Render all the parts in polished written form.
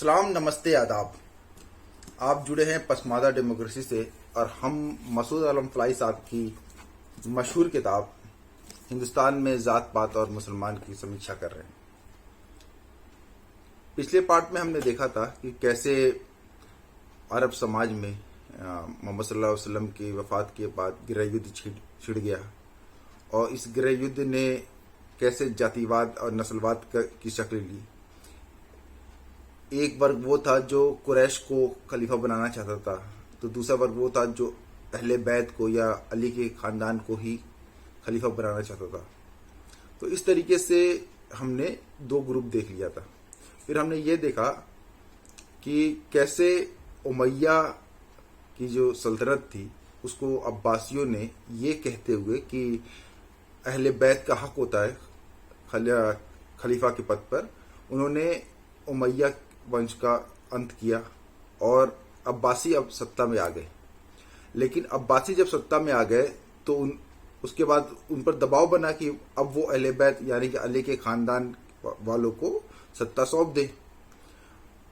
सलाम, नमस्ते, आदाब। आप जुड़े हैं पसमादा डेमोक्रेसी से और हम मसूद आलम फलाई साहब की मशहूर किताब हिंदुस्तान में ज़ात पात और मुसलमान की समीक्षा कर रहे हैं। पिछले पार्ट में हमने देखा था कि कैसे अरब समाज में मोहम्मद सल्लल्लाहु अलैहि वसल्लम की वफात के बाद गृह युद्ध छिड़ गया और इस गृह युद्ध ने कैसे जातिवाद और नस्लवाद की शक्ल ली। एक वर्ग वो था जो कुरैश को खलीफा बनाना चाहता था, तो दूसरा वर्ग वो था जो अहले बैत को या अली के खानदान को ही खलीफा बनाना चाहता था। तो इस तरीके से हमने दो ग्रुप देख लिया था। फिर हमने ये देखा कि कैसे उमैया की जो सल्तनत थी उसको अब्बासियों ने ये कहते हुए कि अहले बैत का हक होता है खलीफा के पद पर, उन्होंने उमैया वंश का अंत किया और अब्बासी अब सत्ता में आ गए। लेकिन अब्बासी जब सत्ता में आ गए तो उसके बाद उन पर दबाव बना कि अब वो अहले बैत यानी कि अली के खानदान वालों को सत्ता सौंप दे,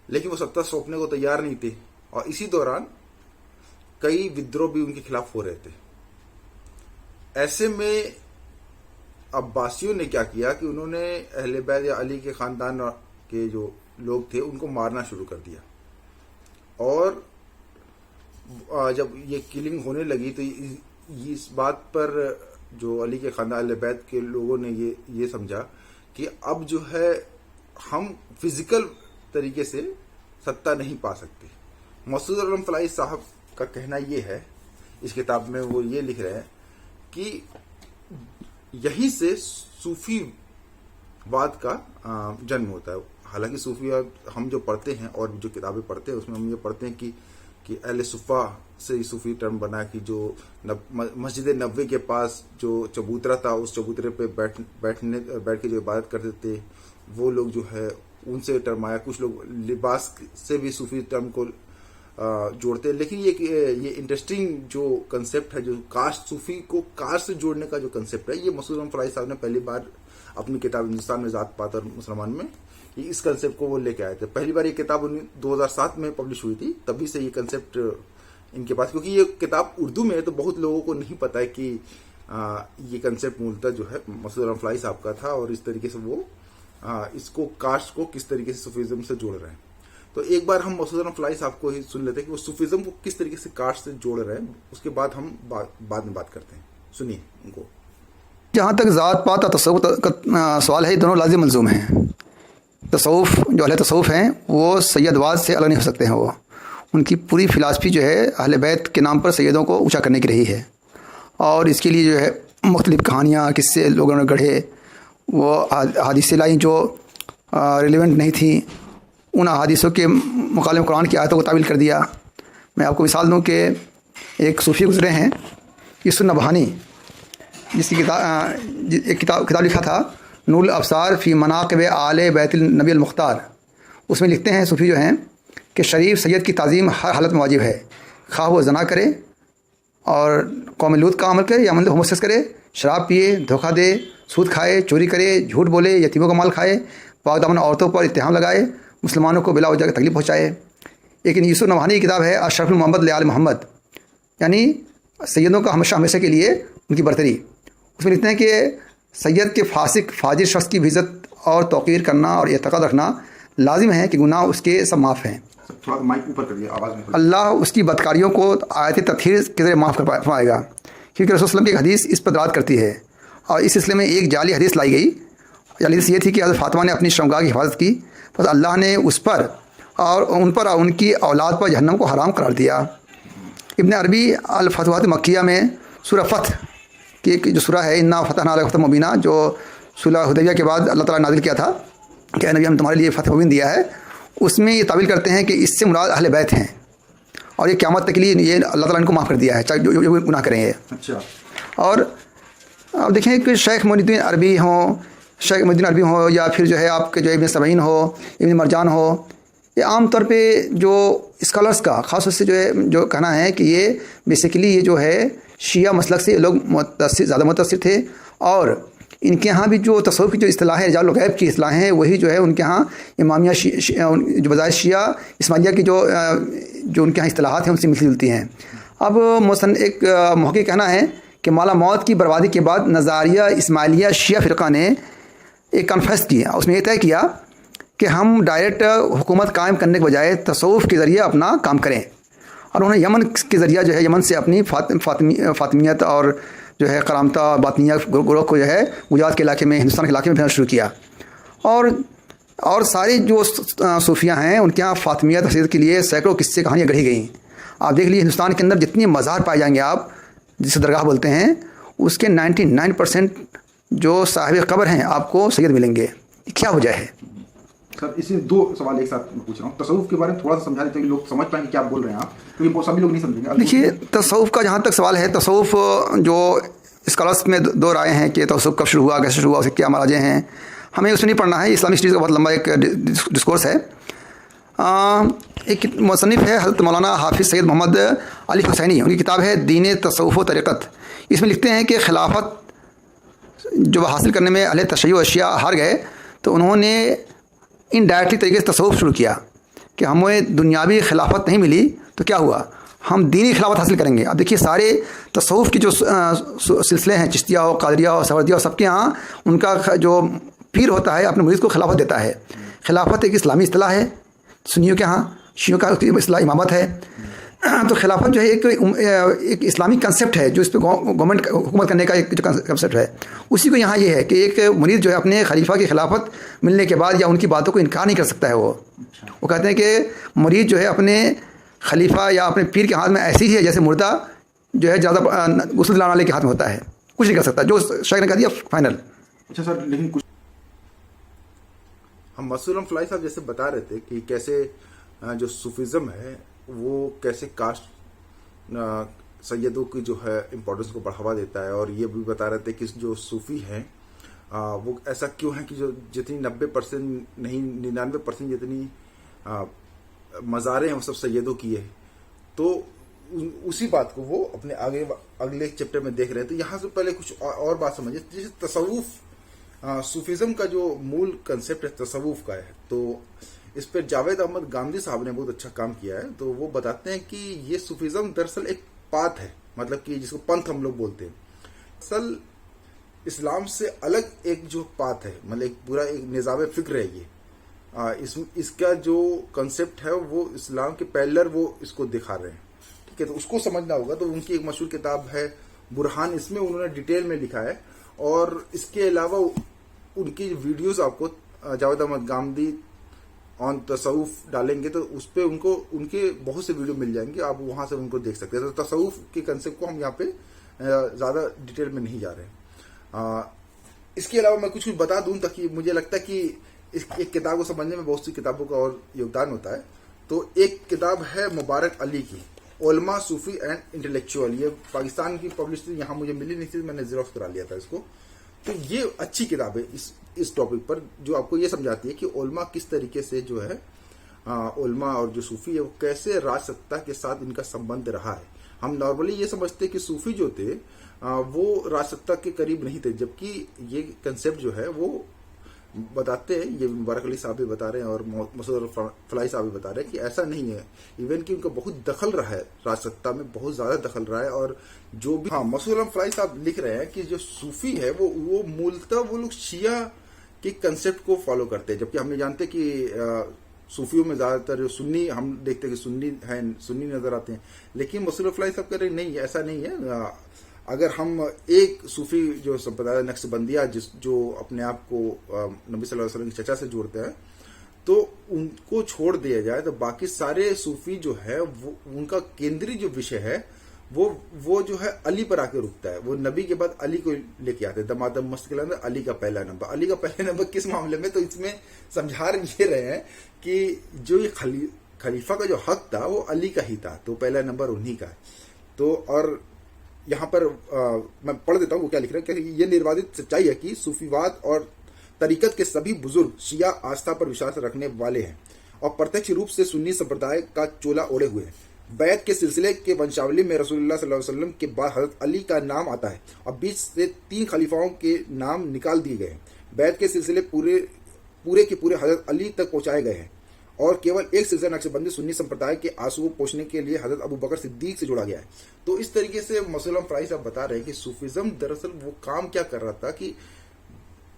लेकिन वो सत्ता सौंपने को तैयार नहीं थे और इसी दौरान कई विद्रोह भी उनके खिलाफ हो रहे थे। ऐसे में अब्बासियों ने क्या किया कि उन्होंने अहले बैत या अली के खानदान के जो लोग थे उनको मारना शुरू कर दिया और जब ये किलिंग होने लगी तो इस बात पर जो अली के खानदान अहले बैत के लोगों ने ये समझा कि अब जो है हम फिजिकल तरीके से सत्ता नहीं पा सकते। मसूद आलम फलाई साहब का कहना ये है, इस किताब में वो ये लिख रहे हैं कि यहीं से सूफीवाद का जन्म होता है। हालांकि सूफीवाद हम जो पढ़ते हैं और जो किताबें पढ़ते हैं उसमें हम ये पढ़ते हैं कि अहले सुफ़ा से सूफी टर्म बना कि जो मस्जिद नबवी के पास जो चबूतरा था उस चबूतरे पे बैठ के जो इबादत करते थे वो लोग जो है उनसे टर्म आया। कुछ लोग लिबास से भी सूफी टर्म को जोड़ते हैं। लेकिन ये इंटरेस्टिंग जो कंसेप्ट है, जो कास्ट सूफी को कास्ट से जोड़ने का जो कंसेप्ट है, ये मसूद आलम फलाई साहब ने पहली बार अपनी किताब हिंदुस्तान में ज़ात पात और मुसलमान में इस कंसेप्ट को वो लेके आए थे। पहली बार ये किताब 2007 में पब्लिश हुई थी, तभी से ये कंसेप्ट इनके पास, क्योंकि ये किताब उर्दू में है तो बहुत लोगों को नहीं पता है कि ये कंसेप्ट मूलतः जो है मसूद आलम फलाई साहब का था और इस तरीके से वो इसको कास्ट को किस तरीके से सूफीज़म से जोड़ रहे हैं। तो एक बार हम मसूद आलम फलाई साहब को ही सुन लेते हैं कि वो सूफीज़म को किस तरीके से कास्ट से जोड़ रहे हैं, उसके बाद हम बाद में बात करते हैं। सुनिए उनको। जहाँ तक ज़ात पात और तसव्वुफ का सवाल है, दोनों लाजिम मलज़ूम हैं। तसव्वुफ जो अहले तसव्वुफ हैं वो सैयदवाद से अलग नहीं हो सकते हैं। वो उनकी पूरी फ़िलासफ़ी जो है अहले बैत के नाम पर सैयदों को ऊँचा करने की रही है और इसके लिए जो है मुख्तलिफ़ कहानियाँ किस्से लोगों ने गढ़े, वो हदीसें लाई जो रिलेवेंट नहीं थी, उन हदीसों के मुकाबले में कुरान की आयतों को तावील कर दिया। मैं आपको मिसाल दूँ कि एक सूफ़ी गुज़रे हैं यूसुफ़ नबहानी, जिसकी किताब लिखा था नूरुल अब्सार फ़ी मनाक़िब आले बैतुल नबी अल मुख्तार। उसमें लिखते हैं सूफ़ी जो हैं कि शरीफ सैयद की ताज़ीम हर हालत में वाजिब है, खा वो जना करे और कौम लूत का अमल करे या मतलब होमोसेक्स करे, शराब पिए, धोखा दे, सूद खाए, चोरी करे, झूठ बोले, यतीमों का माल खाए, पाक दामन औरतों पर इत्तेहाम लगाए, मुसलमानों को बिला वजह तकलीफ पहुँचाए। लेकिन यूसुफ़ नबहानी की किताब है अशरफुल मोहम्मद ले आल मोहम्मद, यानी सैयदों का हमेशा के लिए उनकी बरतरी। उसमें लिखते हैं कि सैयद के फासिक फाजिर शख्स की भी इज़्ज़त और तौक़ीर करना और एतक़ाद रखना लाजिम है कि गुनाह उसके सब माफ़ हैं। थोड़ा माइक ऊपर कर दिया, आवाज़ में। अल्लाह उसकी बदकारियों को आयत तत्हीर के ज़रिए माफ़ कर पाएगा, क्योंकि रसूल सल्लल्लाहु अलैहि वसल्लम की एक हदीस इस पर दलालत करती है। और इस सिलसिले में एक जाली हदीस लाई गई। जाली हदीस ये थी कि हज़रत फ़ातिमा ने अपनी शर्मगाह की हिफाजत की, बस अल्लाह ने उस पर और उन पर और उनकी औलाद पर जहन्नम को हराम करार दिया। इब्न अरबी अल फतवात मक्किया में सूरह फतह की जो सूरह है इन्ना फ़तहना लक फ़तहन मुबीना, जो सुलह हुदैबिया के बाद अल्लाह ताला ने नाज़िल किया था कि नबी हम तुम्हारे लिए फ़तह मुबीन दिया है, उसमें ये तावील करते हैं कि इससे मुराद अहले बैत हैं और ये क़यामत तक के लिए ये अल्लाह ताला इनको माफ़ कर दिया है, चाहे जो गुनाह करेंगे। अच्छा। और अब देखें कि शेख मोइनुद्दीन अरबी हो या फिर जो है आपके जो इब्न सबईन हो, इब्न मरजान हो, ये आम तौर पे जो स्कॉलर्स का ख़ास तौर से जो कहना है कि ये बेसिकली ये जो है शिया मसलक से लोग ज़्यादा मुतअस्सिर थे और इनके यहाँ भी जो तसव्वुफ़ की जो इस्तिलाह है रिजाल गैब की इस्तिलाह है वही जो है उनके यहाँ इमामिया जो बजाय शिया इस्माइलिया की जो उनके यहाँ इस्तिलाहात हैं उनसे मिलती जुलती हैं। अब मौसन एक मौके कहना है कि माला मौत की बर्बादी के बाद नज़ारिया इस्माइलिया शिया फ़िरक़ा ने एक कॉन्फ्रेंस किया, उसमें यह तय किया कि हम डायरेक्ट हुकूमत कायम करने के बजाय तसव्वुफ़ के ज़रिए अपना काम करें। और उन्होंने यमन के ज़रिए जो है यमन से अपनी फातिमियत और जो है करामता बातनिया ग्रोह को जो है गुजरात के इलाके में हिंदुस्तान के इलाके में भेजना शुरू किया। और सारी जो सूफियाँ हैं उनके यहाँ फातिमियत हसीयत के लिए सैकड़ों किस्से कहानियाँ गढ़ी गई। आप देख लीजिए हिंदुस्तान के अंदर जितनी मज़ार पाए जाएंगे आप, जिसे दरगाह बोलते हैं, उसके 99% जो साहिब कब्र हैं आपको सैयद मिलेंगे। क्या वजह है सर? इसमें दो सवाल एक साथ पूछ रहा हूँ। तसव्वुफ़ के बारे में थोड़ा सा समझा देते हैं कि लोग समझ पाएंगे क्या आप बोल रहे हैं आप, क्योंकि सभी लोग नहीं समझेंगे। देखिए, तसव्वुफ़ का जहाँ तक सवाल है, तसव्वुफ़ जो स्कॉलर्स में दो राय हैं कि तसव्वुफ़ कब शुरू हुआ, कैसे शुरू हुआ, उसके क्या मराजे हैं, हमें उसमें नहीं पढ़ना है। इस्लामिक स्टडीज़ का बहुत लंबा एक डिस्कोर्स है। एक मुसन्निफ़ है हज़रत मौलाना हाफिज़ सैयद मोहम्मद अली हुसैनी, उनकी किताब है दीन तसव्वुफ़ व तरीक़त। इसमें लिखते हैं कि खिलाफत जब हासिल करने में अहले तशय्युअ अशिया हार गए तो उन्होंने इनडायरेक्टली तरीके से तसव्वुफ़ शुरू किया कि हमें दुनियावी खिलाफत नहीं मिली तो क्या हुआ, हम दीनी खिलाफत हासिल करेंगे। अब देखिए, सारे तसव्वुफ़ की जो सिलसिले हैं, चिश्तिया हो, कादरिया हो, सवरदिया हो, सबके यहाँ उनका जो पीर होता है अपने मुरीद को खिलाफत देता है। खिलाफत एक इस्लामी इस्तिलाह है, सुन्नियों के यहाँ, शियों का इस्तिलाह इमामत है। तो खिलाफत जो है एक इस्लामिक कंसेप्ट है जो इस पर गवर्नमेंट हुकूमत करने का एक जो कंसेप्ट है, उसी को यहाँ ये है कि एक मुरीद जो है अपने खलीफा की खिलाफत मिलने के बाद या उनकी बातों को इनकार नहीं कर सकता है। वो कहते हैं कि मुरीद जो है अपने खलीफा या अपने पीर के हाथ में ऐसी ही है जैसे मुर्दा जो है ज़्यादा गुस्ल दिलाने वाले के हाथ में होता है, कुछ नहीं कर सकता, जो शायद ने कह दिया फाइनल। अच्छा सर, लेकिन कुछ हम मसूरम फ्लाई साहब जैसे बता रहे थे कि कैसे जो सूफिज़म है वो कैसे कास्ट सैयदों की जो है इम्पोर्टेंस को बढ़ावा देता है, और ये भी बता रहे थे कि जो सूफ़ी हैं वो ऐसा क्यों है कि जो जितनी 90% नहीं 99% जितनी मज़ारें हैं वो सब सैयदों की है। तो उसी बात को वो अपने अगले चैप्टर में देख रहे हैं। तो यहाँ से पहले कुछ और बात समझिए, जैसे तसव्वुफ़ सूफिज़म का जो मूल कंसेप्ट है तसव्वुफ़ का है, तो इस पर जावेद अहमद गांधी साहब ने बहुत अच्छा काम किया है। तो वो बताते हैं कि ये सूफिज़म दरअसल एक पाथ है, मतलब कि जिसको पंथ हम लोग बोलते हैं। असल इस्लाम से अलग एक जो पाथ है, मतलब एक पूरा एक निज़ाम फ़िक्र है ये। इसका जो कंसेप्ट है वो इस्लाम के पैरेलल वो इसको दिखा रहे हैं, ठीक है। तो उसको समझना होगा। तो उनकी एक मशहूर किताब है बुरहान, इसमें उन्होंने डिटेल में लिखा है। और इसके अलावा उनकी वीडियोस आपको जावेद अहमद गांधी ऑन तसव्वुफ़ डालेंगे तो उस पर उनके बहुत से वीडियो मिल जाएंगे, आप वहां से उनको देख सकते हैं। तो तसव्वुफ़ के कंसेप्ट को हम यहाँ पे ज़्यादा डिटेल में नहीं जा रहे हैं। इसके अलावा मैं कुछ बता दूं ताकि मुझे लगता है कि इस एक किताब को समझने में बहुत सी किताबों का और योगदान होता है। तो एक किताब है मुबारक अली की, उलमा सूफी एंड इंटेलेक्चुअल। ये पाकिस्तान की पब्लिश थी, यहाँ मुझे मिली नहीं थी, मैंने ज़ेरॉक्स करा लिया था इसको। तो ये अच्छी किताब है इस टॉपिक पर, जो आपको ये समझाती है कि उलमा किस तरीके से जो है उलमा और जो सूफी है वो कैसे राजसत्ता के साथ इनका संबंध रहा है। हम नॉर्मली ये समझते हैं कि सूफी जो थे वो राजसत्ता के करीब नहीं थे, जबकि ये कंसेप्ट जो है वो बताते हैं, ये मुबारक अली साहब भी बता रहे हैं और मसूद फलाई साहब भी बता रहे हैं कि ऐसा नहीं है। इवन कि उनका बहुत दखल रहा है, राजसत्ता में बहुत ज्यादा दखल रहा है। और जो भी मसूद फलाई साहब लिख रहे हैं कि जो सूफी है वो मूलतः वो लोग शिया के कंसेप्ट को फॉलो करते हैं, जबकि हम जानते हैं कि सूफियों में ज्यादातर जो सुन्नी हम देखते हैं कि सुन्नी नजर आते हैं। लेकिन मसूद फलाई साहब कह रहे हैं नहीं, ऐसा नहीं है। अगर हम एक सूफी जो संप्रदाय नक्शबंदिया जो अपने आप को नबी सल्लल्लाहु अलैहि वसल्लम की चचा से जोड़ते हैं, तो उनको छोड़ दिया जाए तो बाकी सारे सूफी जो है वो उनका केंद्रीय जो विषय है वो जो है अली पर आके रुकता है। वो नबी के बाद अली को लेके आते हैं। दमादम मस्त के अंदर अली का पहला नंबर। अली का पहला नंबर किस मामले में, तो इसमें समझा ये रहे हैं कि जो ये खलीफा का जो हक था वो अली का ही था, तो पहला नंबर उन्हीं का है। तो और यहाँ पर मैं पढ़ देता हूँ वो क्या लिख रहे हैं कि ये निर्वादित सच्चाई है कि सूफीवाद और तरीकत के सभी बुजुर्ग शिया आस्था पर विश्वास रखने वाले हैं और प्रत्यक्ष रूप से सुन्नी संप्रदाय का चोला ओढ़े हुए हैं। बैत के सिलसिले के वंशावली में रसूलुल्लाह सल्लल्लाहु अलैहि वसल्लम के बाद हजरत अली का नाम आता है और बीच से 3 खलीफाओं के नाम निकाल दिए गए हैं। बैत के सिलसिले पूरे के पूरे हजरत अली तक पहुंचाए गए हैं और केवल एक सिलसिला नक्शबंदी सुन्नी संप्रदाय के आंसू को पोषने के लिए हजरत अबू बकर सिद्दीक से जोड़ा गया है। तो इस तरीके से मौलवी फराई साहब बता रहे हैं कि सूफिज्म दरअसल वो काम क्या कर रहा था कि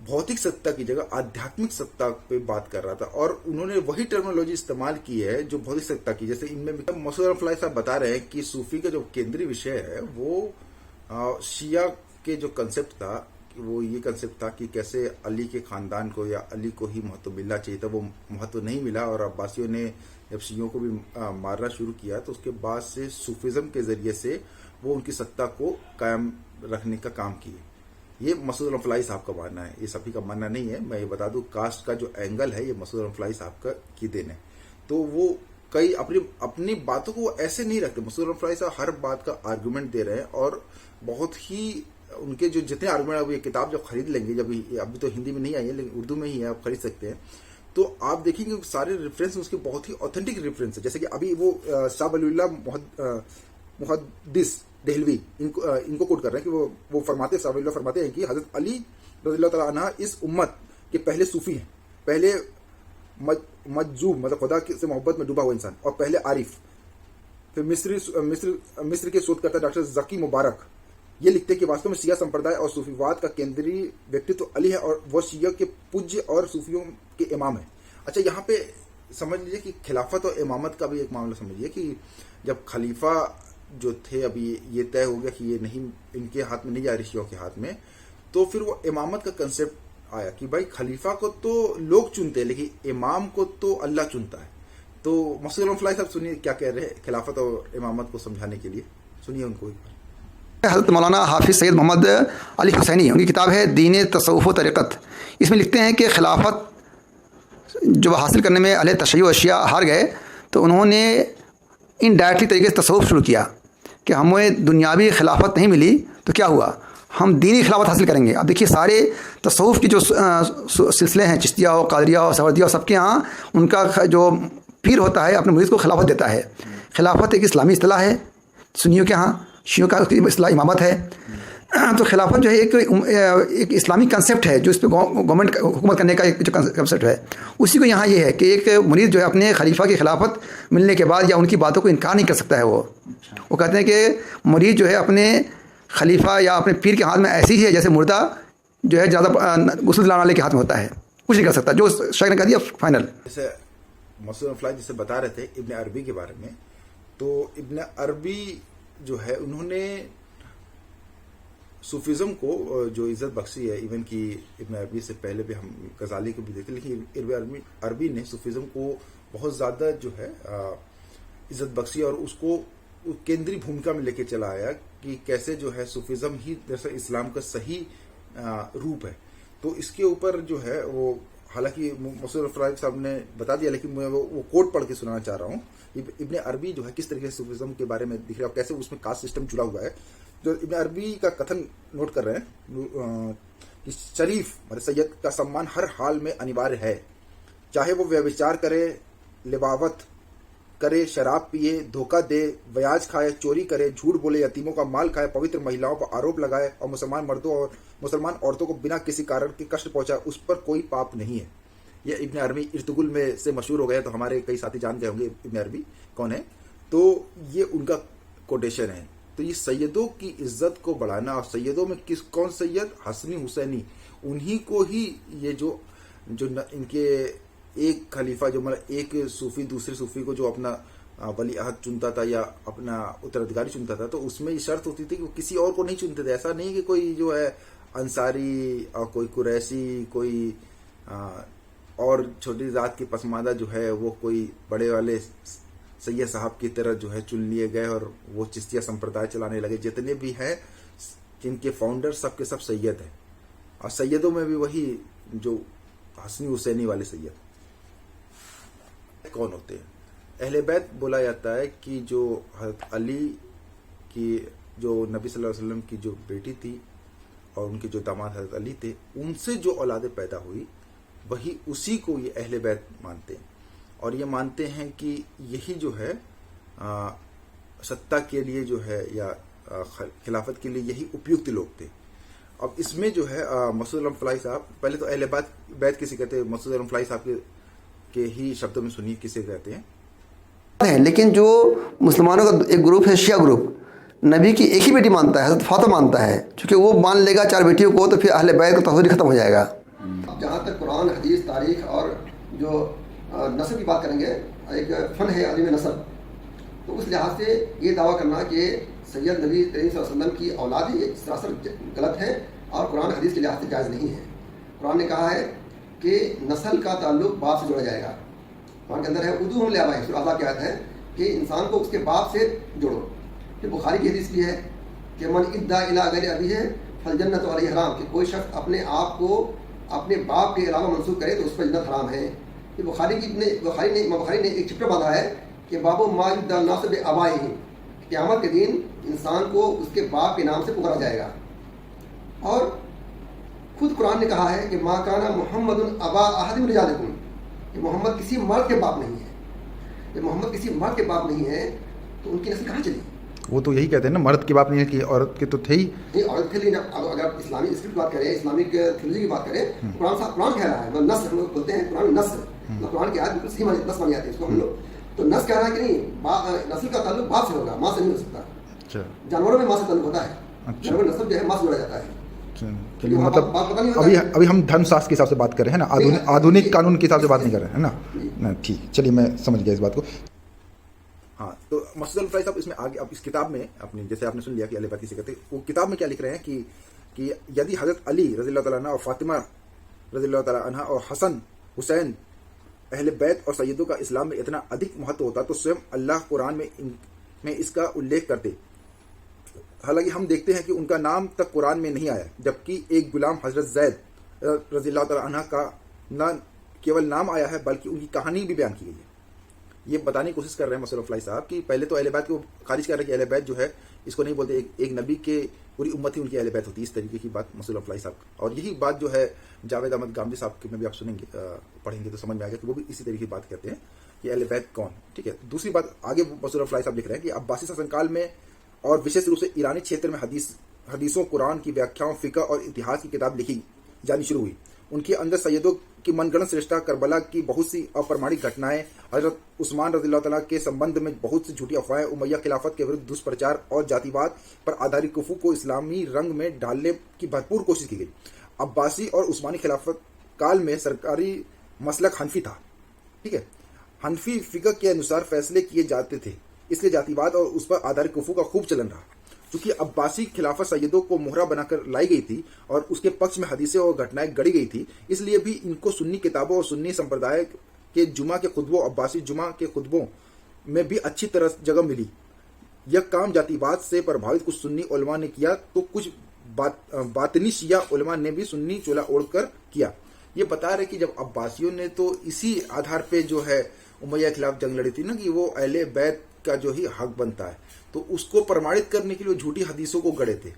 भौतिक सत्ता की जगह आध्यात्मिक सत्ता पे बात कर रहा था और उन्होंने वही टर्मिनोलॉजी इस्तेमाल की है जो भौतिक सत्ता की। जैसे इनमें मौलवी फराई साहब बता रहे हैं कि सूफी का जो केंद्रीय विषय है वो शिया के जो कंसेप्ट था वो ये कंसेप्ट था कि कैसे अली के खानदान को या अली को ही महत्व मिलना चाहिए था, वो महत्व नहीं मिला और अब्बासियों ने जब शियों को भी मारना शुरू किया तो उसके बाद से सूफिज्म के जरिए से वो उनकी सत्ता को कायम रखने का काम किए। ये मसूद फलाई साहब का मानना है, ये सभी का मानना नहीं है। मैं ये बता दूं कास्ट का जो एंगल है ये मसूद फलाई साहब का की देन है। तो वो कई अपनी बातों को ऐसे नहीं रखते। मसूद फलाई साहब हर बात का आर्गुमेंट दे रहे हैं और बहुत ही उनके जो जितने आर्गुमेंट, अब ये किताब जब खरीद लेंगे, जब अभी तो हिंदी में नहीं आई है लेकिन उर्दू में ही है, आप खरीद सकते हैं, तो आप देखेंगे सारे रेफरेंस उसके बहुत ही ऑथेंटिक रेफरेंस है। जैसे कि अभी वो शाह वलीउल्लाह मुहद्दिस देहलवी इनको कोट कर रहे हैं कि वो फरमाते हैं कि हजरत अली रज़ियल्लाहु तआला अन्हा इस उम्मत के पहले सूफी हैं, पहले मजजूब मतलब खुदा से मोहब्बत में डूबा हुआ इंसान और पहले आरिफ। फिर मिस्र के शोधकर्ता डॉक्टर जकी मुबारक ये लिखते हैं कि वास्तव में शिया संप्रदाय और सूफीवाद का केंद्रीय व्यक्तित्व अली है और वह शिया के पूज्य और सूफियों के इमाम है। अच्छा, यहाँ पे समझ लीजिए कि खिलाफत और इमामत का भी एक मामला समझिए कि जब खलीफा जो थे अभी ये तय हो गया कि ये नहीं, इनके हाथ में नहीं जा रही शियों के हाथ में, तो फिर वो इमामत का कंसेप्ट आया कि भाई खलीफा को तो लोग चुनते हैं लेकिन इमाम को तो अल्लाह चुनता है। तो मसूद फलाई साहब सुनिए क्या कह रहे हैं खिलाफत और इमामत को समझाने के लिए, सुनिए उनको एक बार। हज़रत मौलाना हाफिज़ सैयद मोहम्मद अली हुसैनी, उनकी किताब है दीन तसव्वुफ़ व तरीक़त। इसमें लिखते हैं कि खिलाफत जब हासिल करने में अहले तशय्युअ अशिया हार गए तो उन्होंने इनडायरेक्टली तरीके से तसव्वुफ़ शुरू किया कि हमें दुनियावी खिलाफत नहीं मिली तो क्या हुआ, हम दीनी खिलाफत हासिल करेंगे। अब देखिए सारे तसव्वुफ़ के जो सिलसिले हैं, चिश्तिया हो, कादरिया हो, सवरदिया हो, सबके यहाँ उनका जो पीर होता है अपने मुरीद को खिलाफत देता है। खिलाफत एक इस्लामी इस्तिलाह है, सुन्नियों के यहाँ, शियों का इस्लाह इमामत है। तो खिलाफत जो है एक इस्लामी कंसेप्ट है जो इस पर गवर्नमेंट हुकूमत करने का एक जो कंसेप्ट है, उसी को यहाँ ये है कि एक मुरीद जो है अपने खलीफा की खिलाफत मिलने के बाद या उनकी बातों को इनकार नहीं कर सकता है। वो कहते हैं कि मुरीद जो है अपने खलीफा या अपने पीर के हाथ में ऐसी ही है जैसे मुर्दा जो है ज़्यादा गुस्ल दिलाने वाले के हाथ में होता है, कुछ नहीं कर सकता। जो शायद ने कह दिया फाइनल। जैसे मसूद फलाई जिसे बता रहे थे इब्न अरबी के बारे में, तो इब्न अरबी जो है उन्होंने सूफिज्म को जो इज्जत बख्शी है, इवन कि इब्न अरबी से पहले भी हम गजाली को भी देखते, लेकिन इब्न अरबी ने सूफिज्म को बहुत ज़्यादा जो है इज्जत बख्शी और उसको केंद्रीय भूमिका में लेके चला आया कि कैसे जो है सूफिज्म ही दरअसल इस्लाम का सही रूप है। तो इसके ऊपर जो है वो, हालांकि मसूद फराज साहब ने बता दिया लेकिन मैं वो कोट पढ़ के सुनाना चाह रहा हूँ। इब्न अरबी जो है किस तरीके से सूफिज्म के बारे में दिख रहा है, कैसे उसमें कास्ट सिस्टम जुड़ा हुआ है। जो इब्न अरबी का कथन नोट कर रहे हैं कि शरीफ मतलब सैयद का सम्मान हर हाल में अनिवार्य है, चाहे वो व्यभिचार करे, लिबावत करे, शराब पिए, धोखा दे, ब्याज खाए, चोरी करे, झूठ बोले, यतीमों का माल खाए, पवित्र महिलाओं पर आरोप लगाए और मुसलमान मर्दों और मुसलमान औरतों को बिना किसी कारण के कष्ट पहुंचाए, उस पर कोई पाप नहीं है। ये इब्न अरबी इर्तुगुल में से मशहूर हो गया, तो हमारे कई साथी जान गए होंगे इब्न अरबी कौन है। तो ये उनका कोटेशन है। तो ये सैयदों की इज्जत को बढ़ाना, और सैयदों में कौन सैयद, हसनी हुसैनी, उन्हीं को ही ये जो इनके एक खलीफा जो मतलब एक सूफी दूसरे सूफी को जो अपना वली अहद चुनता था या अपना उत्तराधिकारी चुनता था, तो उसमें ये शर्त होती थी कि वो किसी और को नहीं चुनते थे। ऐसा नहीं कि कोई जो है अंसारी और कोई कुरैशी, कोई और छोटी जात की पसमानदा जो है वो कोई बड़े वाले सैयद साहब की तरह जो है चुन लिए गए और वो चिश्तिया संप्रदाय चलाने लगे। जितने भी हैं जिनके फाउंडर सबके सब सैयद हैं, और सैयदों में भी वही जो हसनी हुसैनी वाले सैयद कौन होते हैं। अहले बैत बोला जाता है कि जो हज़रत अली की जो नबी सल्लल्लाहु अलैहि वसल्लम की जो बेटी थी और उनके जो दामाद हज़रत अली थे, उनसे जो औलादे पैदा हुई वही उसी को ये अहले बैत मानते हैं। और ये मानते हैं कि यही जो है सत्ता के लिए जो है या खिलाफत के लिए यही उपयुक्त लोग थे। अब इसमें जो है मसूद अलम फलाही साहब, पहले तो अहले बैत किसे कहते हैं, मसूद अलम फलाही साहब के ही शब्दों में सुनिए किसे कहते हैं। लेकिन जो मुसलमानों का एक ग्रुप है, शिया ग्रुप, नबी की एक ही बेटी मानता है, हज़रत फातिमा मानता है। क्योंकि वो मान लेगा 4 बेटियों को, तो फिर अहले बैत का तस्वीर खत्म हो जाएगा। जहाँ तक कुरान, हदीस, तारीख और जो नस्ल की बात करेंगे, एक फ़न है आलिम नस्ल, तो उस लिहाज से ये दावा करना कि सैयद नबी करीम सल्लल्लाहु अलैहि वसल्लम की औलाद ये सरासर गलत है और कुरान हदीस के लिहाज से जायज़ नहीं है। कुरान ने कहा है कि नस्ल का ताल्लुक बाप से जोड़ा जाएगा। कुरान के अंदर है उदू हम ले आए, सूरह आज़ाब की आयत है कि इंसान को उसके बाप से जोड़ो। फिर बुखारी की हदीस भी है कि मन इद्दा इला गैर अबी है फल जन्नत अलैहि हराम, कि कोई शख्स अपने आप को अपने बाप के अलावा मंसूब करे तो उस पर जन्नत हराम है। ये बुखारी ने एक चिप्टर बांधा है कि बाबू मायुद्दा नासिब अबाई, क़यामत के दिन इंसान को उसके बाप के नाम से पुकारा जाएगा। और खुद कुरान ने कहा है कि मा काना मुहम्मदुन अबा अहदिम रिजालिकुम, कि मोहम्मद किसी मर्द के बाप नहीं है। जब मोहम्मद किसी मर्द के बाप नहीं है तो उनकी नस्ल कहाँ चली? वो तो यही कहते हैं ना, मर्द के बाप नहीं है, कि औरत के तो थे ही नहीं। औरत के लिए अगर इस्लामिक स्क्रिप्ट बात करें, इस्लामिक थ्योलॉजी की बात करें, कुरान कह रहा है, नस्ल हम लोग बोलते हैं, कुरान नस्ल, कुरान की आयत बिल्कुल सही नस्ल मानी जाती है इसको हम लोग। तो नस्ल कह रहा है कि नहीं, नस्ल का ताल्लुक बाप से होगा, माँ से नहीं हो सकता। जानवरों में माँ से ताल्लुक होता है, जानवर नस्ल जो है माँ से जोड़ा जाता है। चलिए, मतलब अभी हम धर्मशास्त्र के हिसाब से बात कर रहे हैं ना, आधुनिक कानून के हिसाब से बात नहीं कर रहे हैं ना। ठीक, चलिए मैं समझ गया इस बात को। हाँ, तो मसूद अलम फलाही साहब इसमें आगे, अब इस किताब में अपनी, जैसे आपने सुन लिया कि अहले बैत किसे कहते हैं, वो किताब में क्या लिख रहे हैं कि यदि हजरत अली रज़ियल्लाहु ताला अन्हा और फातिमा रज़ियल्लाहु ताला अन्हा और हसन हुसैन अहले बैत और सैयदों का इस्लाम में इतना अधिक महत्व होता तो स्वयं अल्लाह कुरान में इसका उल्लेख करते। हालांकि हम देखते हैं कि उनका नाम तक कुरान में नहीं आया, जबकि एक गुलाम हजरत जैद रज़ियल्लाहु ताला अन्हा का न केवल नाम आया है बल्कि उनकी कहानी भी बयान की गई है। ये बताने की कोशिश कर रहे हैं मसूद अलम फलाही साहब कि पहले तो अहले बैत को खारिज कर रहे हैं कि अहले बैत जो है इसको नहीं बोलते, एक नबी के पूरी उम्मत ही उनकी अहले बैत होती है, इस तरीके की बात मसूद अलम फलाही साहब। और यही बात जो है जावेद अहमद गामदी साहब के में भी आप सुनेंगे, पढ़ेंगे तो समझ में आएगा कि वो भी इसी तरीके की बात कहते हैं कि अहले बैत कौन। ठीक है, दूसरी बात आगे मसूद अलम फलाही साहब लिख रहे हैं कि अब्बासी शासनकाल में और विशेष रूप से ईरानी क्षेत्र में हदीसों, कुरान की व्याख्याओं, फिक़ह और इतिहास की किताब लिखी जानी शुरू हुई। उनके अंदर सैयदों की मनगढ़ंत श्रेष्ठता, करबला की बहुत सी अप्रमाणिक घटनाएं, हजरत उस्मान रज़ियल्लाहु ताला के संबंध में बहुत सी झूठी अफवाहें, उमैया खिलाफत के विरुद्ध दुष्प्रचार और जातिवाद पर आधारित कुफू को इस्लामी रंग में डालने की भरपूर कोशिश की गई। अब्बासी और उस्मानी खिलाफत काल में सरकारी मसलक हनफी था। ठीक है, हनफी फिक़ह के अनुसार फैसले किए जाते थे, इसलिए जातिवाद और उस पर आधारित कुफू का खूब चलन रहा। चूंकि अब्बासी खिलाफत सैयदों को मोहरा बनाकर लाई गई थी और उसके पक्ष में हदीसें और घटनाएं गढ़ी गई थी, इसलिए भी इनको सुन्नी किताबों और सुन्नी संप्रदाय के जुमा के खुतबों, अब्बासी जुमा के खुतबों में भी अच्छी तरह जगह मिली। यह काम जातिवाद से प्रभावित कुछ सुन्नी उलमा ने किया तो कुछ बातनी शिया उलमा ने भी सुन्नी चोला ओढ़कर किया। ये बता रहे कि जब अब्बासियों ने तो इसी आधार पे जो है उमैया के खिलाफ जंग लड़ी थी ना, कि वो अहले बैत का जो ही हक बनता है, तो उसको प्रमाणित करने के लिए झूठी हदीसों को गढ़े थे।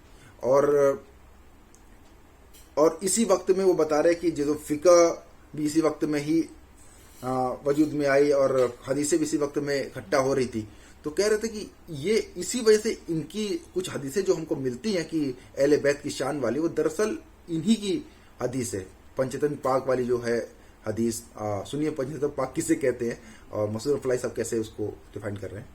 और इसी वक्त में वो बता रहे कि जो फिक़ह भी इसी वक्त में ही वजूद में आई और हदीसें भी इसी वक्त में इकट्ठा हो रही थी। तो कह रहे थे कि ये इसी वजह से इनकी कुछ हदीसें जो हमको मिलती हैं कि अहले बैत की शान वाली, वो दरअसल इन्हीं की हदीस है। पंचतन पाक वाली जो है हदीस, सुनिए पंचतन पाक किसे कहते हैं और मसूद अलम फलाही साहब कैसे उसको डिफाइन कर रहे हैं।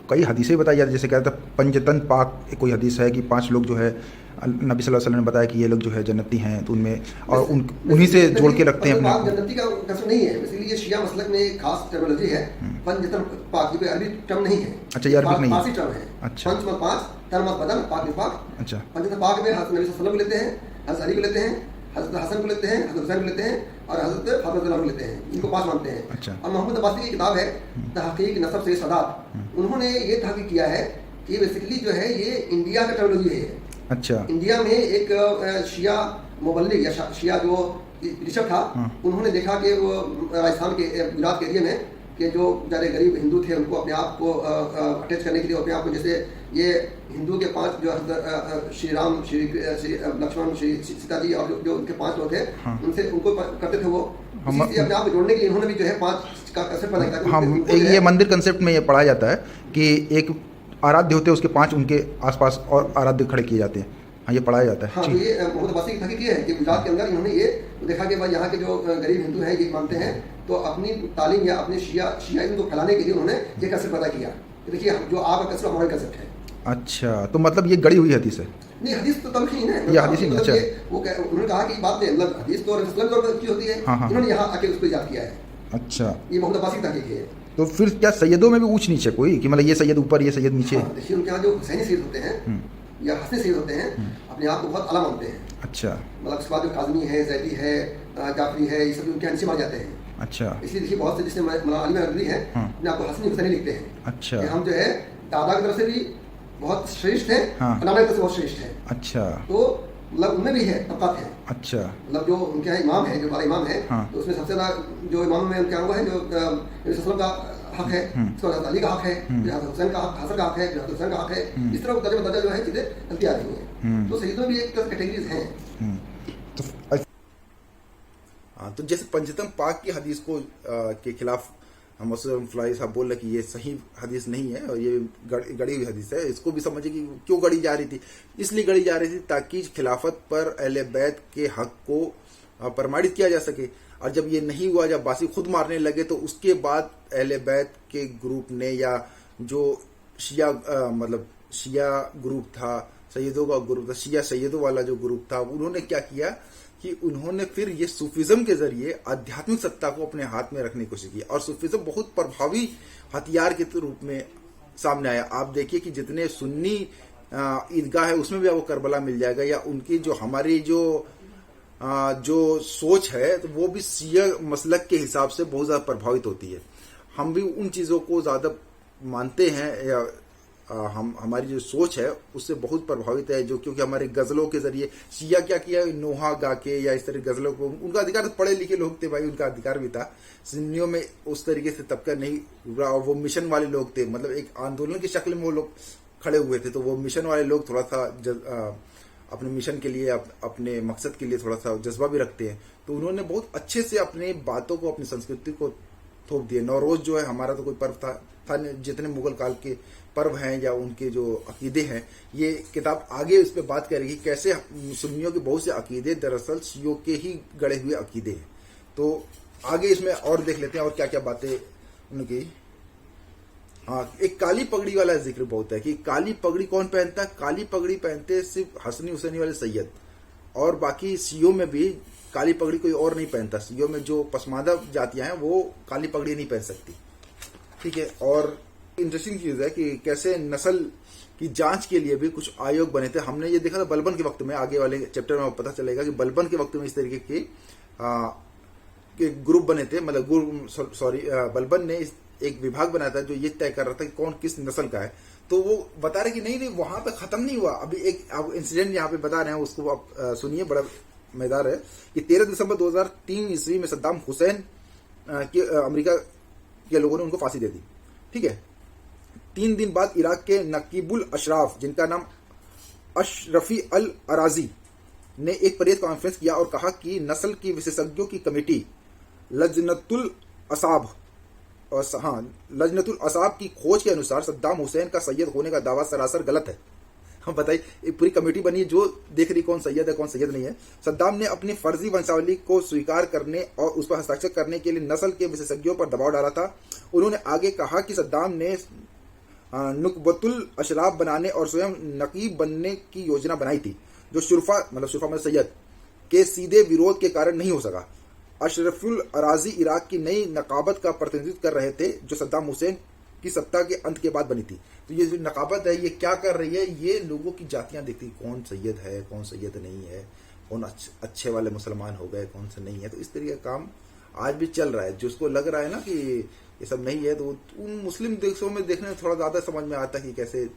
कई हदीसें बताई जाती है, जैसे कहते हैं पंचतन पाक कोई हदीस है कि 5 लोग जो है नबी सल्लल्लाहु अलैहि वसल्लम ने बताया कि ये लोग जो है जन्नती हैं, तो उनमें और उन्हीं से जोड़ के रखते हैं अपने। जन्नती का कसम नहीं है, इसलिए ये शिया मसलक में एक खास टर्मिनोलॉजी है। पंचतन पाक ये अरबी टर्म नहीं है। अच्छा, ये अरबी नहीं है, फारसी टर्म है। अच्छा, पंच मत 5, तन मत बदन, पाक निफाक। अच्छा, पंचतन पाक में हज़रत नबी सल्लल्लाहु अलैहि वसल्लम को लेते हैं, हज़रत अली को लेते हैं, हज़रत हसन को लेते हैं, हज़रत हुसैन को लेते हैं और हज़रत फातिमा को लेते हैं। इनको 5 मानते हैं। अच्छा। और मोहम्मद अब्बासी की किताब है तहक़ीक़ नसब से सदात, उन्होंने ये तहक़ीक़ किया है कि बेसिकली जो है ये इंडिया का टर्मिनोलॉजी है। अच्छा, इंडिया में एक शिया मुबल्लिग या शिया जो बिशप था, उन्होंने देखा कि वो राजस्थान के गुजरात के एरिया में कि जो बेचारे गरीब हिंदू थे उनको अपने आप को अटैच करने के लिए अपने आप को, जैसे ये हिंदू के 5 जो श्री राम, श्री लक्ष्मण, श्री सीता जी और जो उनके 5 लोग थे, उनसे उनको करते थे वो, इसी अपने आप को जोड़ने के लिए इन्होंने भी जो है 5 का कंसेप्ट बनाया था। हम ये मंदिर कंसेप्ट में ये पढ़ाया जाता है कि एक आराध्य होते हैं, उसके 5 उनके आसपास और आराध्य खड़े किए जाते हैं। हाँ, ये पढ़ाया जाता है। हाँ, तो ये मोहम्मद अब्बासी की तहकीक ये है कि गुजरात के अंदर इन्होंने ये देखा कि भाई यहाँ के जो गरीब हिंदू हैं ये मानते हैं, तो अपनी तालीम या अपने शियाइज़्म को फैलाने के लिए उन्होंने ये कंसेप्ट पैदा किया कि देखिए जो आपका कंसेप्ट हमारा कंसेप्ट है। अच्छा, तो मतलब ये गड़ी हुई हदीस है? नहीं, हदीस तो तलखीन है, ये हदीस ही नहीं। अच्छा, वो उन्होंने कहा कि बात नहीं, मतलब हदीस तो रसूल तौर पर की होती है, इन्होंने यहाँ आके उसको याद किया है। अच्छा, ये मोहम्मद अब्बासी की तहकीक है। तो फिर क्या सैयदों में भी ऊंच नीचे कोई, कि मतलब ये सैयद ऊपर ये सैयद नीचे? देखिए उनके यहाँ जो हुसैनी सैयद होते हैं या हसनी सैयद होते हैं, अपने आप को बहुत आला मानते हैं। अच्छा, मतलब उसके बाद जो काज़मी है, जैदी है, जाफरी है, ये सब उनके यहाँ नीचे मार जाते हैं। अच्छा, इसलिए देखिए बहुत से, जिससे मौलाना अली महमूदी हैं, अपने आप को हसनी हुसैनी लिखते हैं। अच्छा, कि हम जो है दादा की तरफ से भी बहुत श्रेष्ठ है, नाना की तरफ से बहुत श्रेष्ठ है। अच्छा, तो मतलब उनमें भी है, तबकात है। अच्छा, मतलब जो उनके यहाँ इमाम है, जो बड़ा इमाम है, तो उसमें सबसे ज़्यादा जो इमाम में उनके वो है जो रसूल का हक है, उसके बाद अली का हक है, हज़रत हुसैन का हक, हसन का हक है, हज़रत हुसैन का हक है। इस तरह दर्जा दर्जा जो है चीज़ें चलती आ रही हैं। तो सईदों में भी एक कैटेगरीज हैं। तो जैसे पंचतम पाक की हदीस को के खिलाफ हम फ्लाई साहब बोल रहे कि ये सही हदीस नहीं है और ये गड़ी हुई हदीस है, इसको भी समझिए कि क्यों गड़ी जा रही थी। इसलिए गड़ी जा रही थी ताकि खिलाफत पर अहले बैत के हक को प्रमाणित किया जा सके, और जब ये नहीं हुआ, जब बासी खुद मारने लगे, तो उसके बाद अहले बैत के ग्रुप ने, या जो शिया मतलब शिया ग्रुप था, सैयदों का ग्रुप था, शिया सैयदों वाला जो ग्रुप था, उन्होंने क्या किया कि उन्होंने फिर ये सूफिज्म के जरिए आध्यात्मिक सत्ता को अपने हाथ में रखने की कोशिश की, और सूफिज्म बहुत प्रभावी हथियार के रूप में सामने आया। आप देखिए कि जितने सुन्नी ईदगाह है उसमें भी आपको करबला मिल जाएगा, या उनकी जो हमारी जो सोच है, तो वो भी शिया मसलक के हिसाब से बहुत ज्यादा प्रभावित होती है। हम भी उन चीजों को ज्यादा मानते हैं, या हमारी जो सोच है उससे बहुत प्रभावित है, जो क्योंकि हमारे गजलों के जरिए शिया क्या किया, नोहा गा के या इस तरह गजलों को, उनका अधिकार, पढ़े लिखे लोग थे भाई, उनका अधिकार भी था। सुन्नियों में उस तरीके से तबका नहीं, वो मिशन वाले लोग थे, मतलब एक आंदोलन की शक्ल में वो लोग खड़े हुए थे। तो वो मिशन वाले लोग थोड़ा सा अपने मिशन के लिए, अपने मकसद के लिए थोड़ा सा जज्बा भी रखते हैं। तो उन्होंने बहुत अच्छे से अपने बातों को, अपनी संस्कृति को थोप दिए। नौरोज जो है हमारा तो कोई पर्व था जितने मुगल काल के पर्व हैं या उनके जो अकीदे हैं, ये किताब आगे इस पर बात करेगी कैसे सुन्नियों के बहुत से अकीदे दरअसल शियों के ही गढ़े हुए अकीदे हैं। तो आगे इसमें और देख लेते हैं और क्या क्या बातें उनकी। हाँ, एक काली पगड़ी वाला जिक्र बहुत है कि काली पगड़ी कौन पहनता है। काली पगड़ी पहनते सिर्फ हसनी हुसैनी वाले सैयद, और बाकी शियों में भी काली पगड़ी कोई और नहीं पहनता। शियों में जो पसमानदा जातियां हैं वो काली पगड़ी नहीं पहन सकती, ठीक है। और इंटरेस्टिंग चीज है कि कैसे नस्ल की जांच के लिए भी कुछ आयोग बने थे। हमने ये देखा था बलबन के वक्त में, आगे वाले चैप्टर में पता चलेगा कि बलबन के वक्त में इस तरीके के ग्रुप बने थे। मतलब बलबन ने एक विभाग बनाया था जो ये तय कर रहा था कि कौन किस नस्ल का है। तो वो बता रहे कि नहीं वहां पे खत्म नहीं हुआ, अभी एक इंसिडेंट यहाँ पे बता रहे हैं, उसको आप सुनिए, बड़ा मजेदार है कि 13 दिसंबर 2003 ईस्वी में सद्दाम हुसैन के अमेरिका के लोगों ने उनको फांसी दे दी, ठीक है। 3 दिन बाद इराक के नकीबुल अशराफ, जिनका नाम अशरफी अल अराजी, ने एक प्रेस कॉन्फ्रेंस किया और कहा कि नस्ल की विशेषज्ञों की कमेटी लजनतुल लजनतुल असाब की खोज के अनुसार सद्दाम हुसैन का सैयद होने का दावा सरासर गलत है। हम बताइए, एक पूरी कमेटी बनी जो देख रही कौन सैयद है कौन सैयद नहीं है। सद्दाम ने अपनी फर्जी वंशावली को स्वीकार करने और उस पर हस्ताक्षर करने के लिए नस्ल के विशेषज्ञों पर दबाव डाला था। उन्होंने आगे कहा कि सद्दाम ने नुकबतुल अशराफ बनाने और स्वयं नकीब बनने की योजना बनाई थी, जो शुरफा मतलब सैयद के सीधे विरोध के कारण नहीं हो सका। अशरफुल अराजी इराक की नई नकाबत का प्रतिनिधित्व कर रहे थे, जो सद्दाम हुसैन की सत्ता के अंत के बाद बनी थी। तो ये जो नकाबत है ये क्या कर रही है, ये लोगों की जातियां देखती, कौन सैयद है कौन सैयद नहीं है, कौन अच्छे वाले मुसलमान हो गए कौन से नहीं है। तो इस तरीके का काम आज भी चल रहा है। जिसको लग रहा है ना कि ये सब नहीं है, तो उन मुस्लिम देशों में देखने में थोड़ा ज्यादा समझ में आता है कि कैसे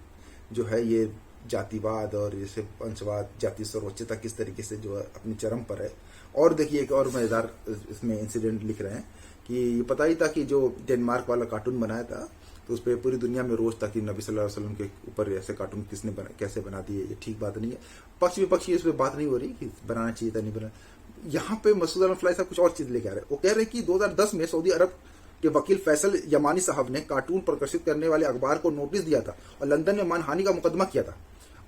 जो है ये जातिवाद और जैसे वंशवाद, जाति सर्वोच्चता किस तरीके से जो है अपनी चरम पर है। और देखिए एक और मजेदार इसमें इंसिडेंट लिख रहे हैं कि ये पता ही था कि जो डेनमार्क वाला कार्टून बनाया था तो उस पर पूरी दुनिया में रोज था कि नबी सल्लल्लाहु अलैहि वसल्लम के ऊपर ऐसे कार्टून किसने कैसे बना दिए, ये ठीक बात नहीं है। पक्ष विपक्ष इस पर बात नहीं हो रही कि बनाना चाहिए था नहीं बनाना। यहाँ पे मसूद अजहर फ्लाई साहब कुछ और चीज लेके आ रहे हैं। वो कह रहे हैं कि 2010 में सऊदी अरब के वकील फैसल यमानी साहब ने कार्टून प्रकाशित करने वाले अखबार को नोटिस दिया था और लंदन में मानहानि का मुकदमा किया था।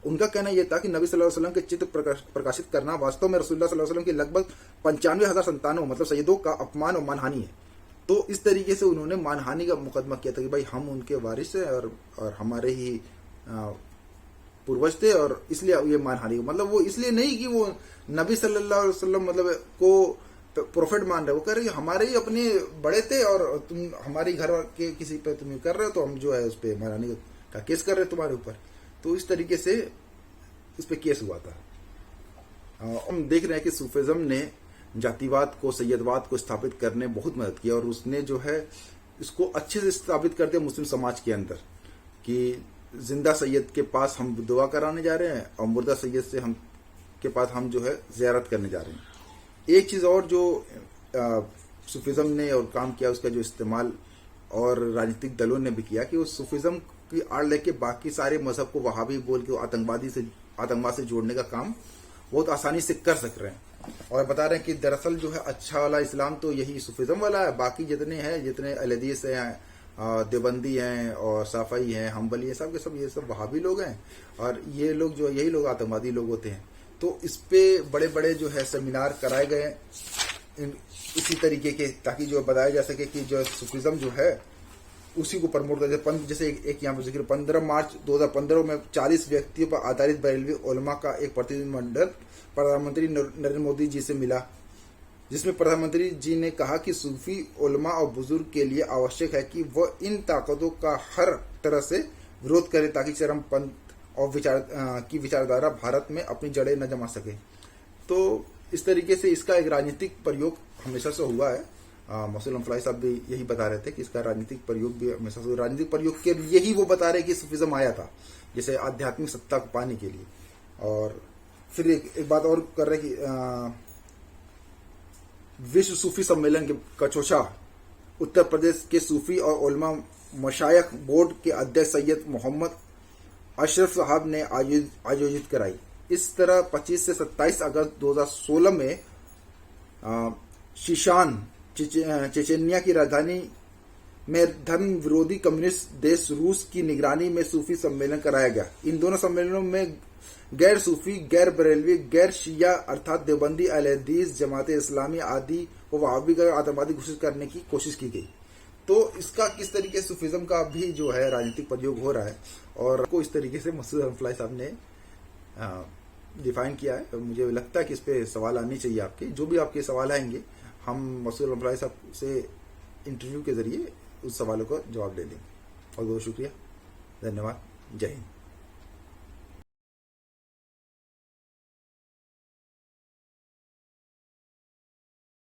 उनका कहना यह था कि नबी सल्लल्लाहु अलैहि वसल्लम के चित्र प्रकाशित करना वास्तव में रसूलुल्लाह सल्लल्लाहु अलैहि वसल्लम की लगभग 95,000 संतानों मतलब सैयदों का अपमान और मानहानि है। तो इस तरीके से उन्होंने मानहानि का मुकदमा किया था कि भाई हम उनके वारिस हैं और हमारे ही पूर्वज थे और इसलिए ये मानहानि, मतलब वो इसलिए नहीं कि वो नबी सल्लल्लाहु अलैहि वसल्लम मतलब को प्रोफेट मान रहे, वो कह रहे हैं हमारे ही अपने बड़े थे और तुम हमारे घर के किसी पे तुम कर रहे हो तो हम जो है उस पर मानहानि का केस कर रहे हैं तुम्हारे ऊपर। तो इस तरीके से इस पे केस हुआ था। हम देख रहे हैं कि सूफिज्म ने जातिवाद को, सैयदवाद को स्थापित करने में बहुत मदद की और उसने जो है इसको अच्छे से स्थापित कर दिया मुस्लिम समाज के अंदर कि जिंदा सैयद के पास हम दुआ कराने जा रहे हैं और मुर्दा सैयद से हम के पास हम जो है ज़ियारत करने जा रहे हैं। एक चीज़ और जो सूफिज्म ने और काम किया उसका जो इस्तेमाल और राजनीतिक दलों ने भी किया कि उस सूफिज्म की आड़ लेके बाकी सारे मजहब को वहाबी बोल के आतंकवाद से जोड़ने का काम बहुत आसानी से कर सक रहे हैं और बता रहे हैं कि दरअसल जो है अच्छा वाला इस्लाम तो यही सूफिज्म वाला है, बाकी जितने हैं जितने अहलदीस हैं, देवबंदी हैं और साफाई हैं, हम्बली हैं, सब के सब ये सब वहाबी लोग हैं और ये लोग जो यही लोग आतंकवादी लोग होते हैं। तो इस पे बड़े बड़े जो है सेमिनार कराए गए इसी तरीके के ताकि जो बताया जा सके कि जो सूफिज्म जो है उसी को प्रमोट कर। जैसे एक यहाँ पर जिक्र 15 मार्च 2015 में 40 व्यक्तियों पर आधारित बरेलवी उलमा का एक प्रतिनिधिमंडल प्रधानमंत्री नरेंद्र मोदी जी से मिला, जिसमें प्रधानमंत्री जी ने कहा कि सूफी उलमा और बुजुर्ग के लिए आवश्यक है कि वह इन ताकतों का हर तरह से विरोध करे ताकि चरमपंथ और विचारधारा भारत में अपनी जड़ें न जमा सके। तो इस तरीके से इसका एक राजनीतिक प्रयोग हमेशा से हुआ है। मसूद अजहर फ्लाई साहब भी यही बता रहे थे कि इसका राजनीतिक प्रयोग भी हमेशा से, राजनीतिक प्रयोग के लिए ही वो बता रहे कि सूफिज्म आया था जैसे आध्यात्मिक सत्ता को पाने के लिए। और फिर एक बात और कर रहे कि विश्व सूफी सम्मेलन के कचोशा उत्तर प्रदेश के सूफी और उलमा मशायख बोर्ड के अध्यक्ष सैयद मोहम्मद अशरफ साहब ने आयोजित कराई। इस तरह 25 से 27 अगस्त 2016 में शीशान चेचेनिया की राजधानी में धर्म विरोधी कम्युनिस्ट देश रूस की निगरानी में सूफी सम्मेलन कराया गया। इन दोनों सम्मेलनों में गैर सूफी, गैर बरेलवी, गैर शिया अर्थात देवबंदी, अहलदीस, जमात इस्लामी आदि को वहाबी का आतंकवादी घोषित करने की कोशिश की गई। तो इसका किस तरीके से सूफिज्म का भी जो है राजनीतिक प्रयोग हो रहा है और को इस तरीके से मसूद अजहर फ्लाई साहब ने डिफाइन किया है। मुझे लगता है कि इस पे सवाल आने चाहिए आपके, जो भी आपके सवाल आएंगे हम मसूद अजहर फ्लाई साहब से इंटरव्यू के जरिए उस सवालों का जवाब दे देंगे। बहुत बहुत शुक्रिया, धन्यवाद, जय हिंद।